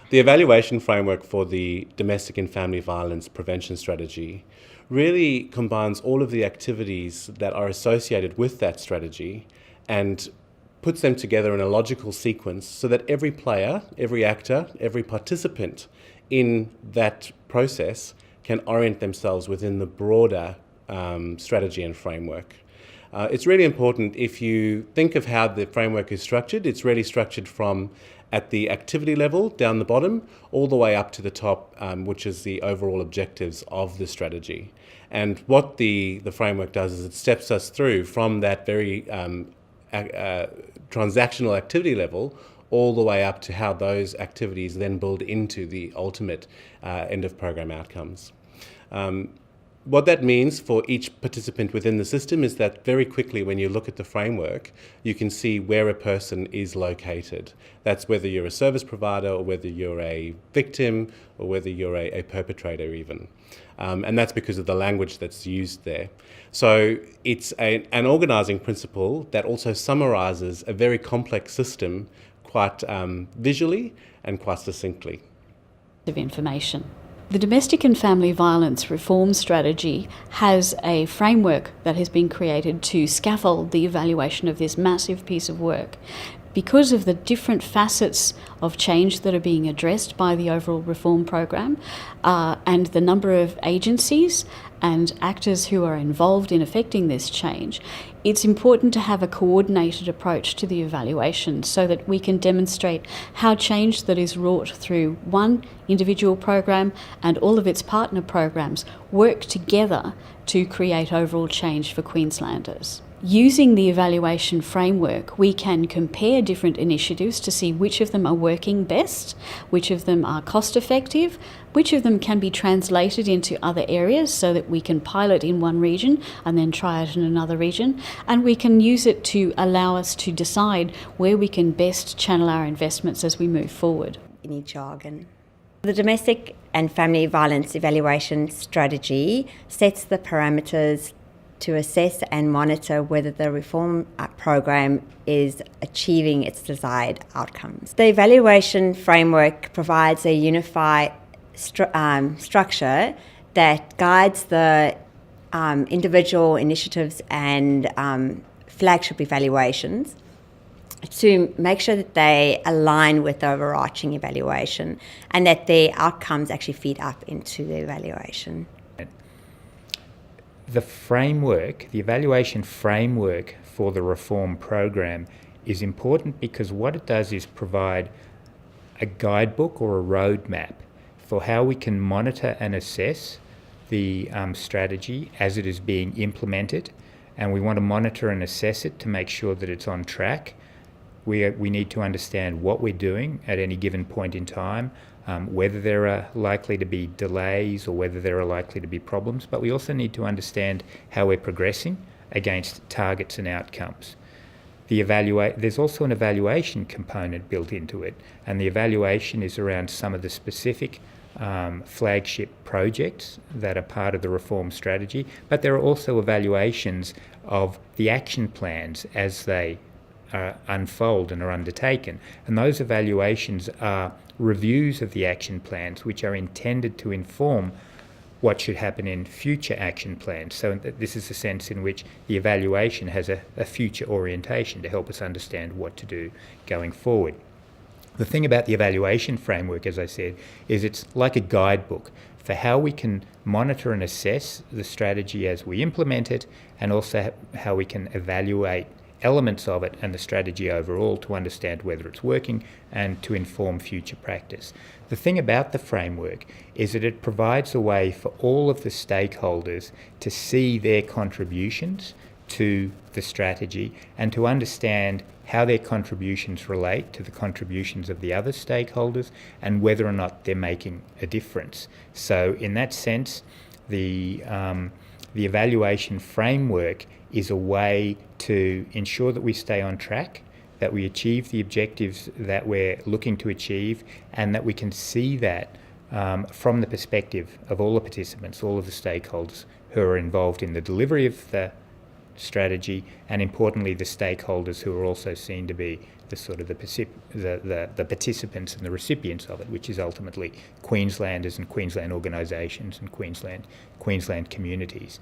The evaluation framework for the domestic and family violence prevention strategy really combines all of the activities that are associated with that strategy and puts them together in a logical sequence so that every player, every actor, every participant in that process can orient themselves within the broader strategy and framework. It's really important if you think of how the framework is structured. It's really structured from at the activity level down the bottom all the way up to the top, which is the overall objectives of the strategy. And what the framework does is it steps us through from that very transactional activity level all the way up to how those activities then build into the ultimate end of program outcomes. What that means for each participant within the system is that very quickly when you look at the framework, you can see where a person is located. That's whether you're a service provider or whether you're a victim or whether you're a perpetrator even. And that's because of the language that's used there. So it's an organising principle that also summarises a very complex system quite visually and quite succinctly. Of information. The Domestic and Family Violence Reform Strategy has a framework that has been created to scaffold the evaluation of this massive piece of work. Because of the different facets of change that are being addressed by the overall reform program and the number of agencies and actors who are involved in affecting this change, it's important to have a coordinated approach to the evaluation so that we can demonstrate how change that is wrought through one individual program and all of its partner programs work together to create overall change for Queenslanders. Using the evaluation framework, we can compare different initiatives to see which of them are working best, which of them are cost effective, which of them can be translated into other areas so that we can pilot in one region and then try it in another region, and we can use it to allow us to decide where we can best channel our investments as we move forward. Any jargon. The Domestic and Family Violence Evaluation Strategy sets the parameters to assess and monitor whether the reform program is achieving its desired outcomes. The evaluation framework provides a unified structure that guides the individual initiatives and flagship evaluations to make sure that they align with the overarching evaluation and that the outcomes actually feed up into the evaluation. The framework, the evaluation framework for the reform program is important because what it does is provide a guidebook or a roadmap for how we can monitor and assess the strategy as it is being implemented, and we want to monitor and assess it to make sure that it's on track. We need to understand what we're doing at any given point in time, whether there are likely to be delays or whether there are likely to be problems, but we also need to understand how we're progressing against targets and outcomes. There's also an evaluation component built into it, and the evaluation is around some of the specific flagship projects that are part of the reform strategy, but there are also evaluations of the action plans as they unfold and are undertaken. And those evaluations are reviews of the action plans which are intended to inform what should happen in future action plans. So this is the sense in which the evaluation has a future orientation to help us understand what to do going forward. The thing about the evaluation framework, as I said, is it's like a guidebook for how we can monitor and assess the strategy as we implement it, and also how we can evaluate elements of it and the strategy overall to understand whether it's working and to inform future practice. The thing about the framework is that it provides a way for all of the stakeholders to see their contributions to the strategy and to understand how their contributions relate to the contributions of the other stakeholders and whether or not they're making a difference. So in that sense, the evaluation framework is a way to ensure that we stay on track, that we achieve the objectives that we're looking to achieve, and that we can see that from the perspective of all the participants, all of the stakeholders who are involved in the delivery of the strategy, and importantly the stakeholders who are also seen to be the participants and the recipients of it, which is ultimately Queenslanders and Queensland organisations and Queensland communities.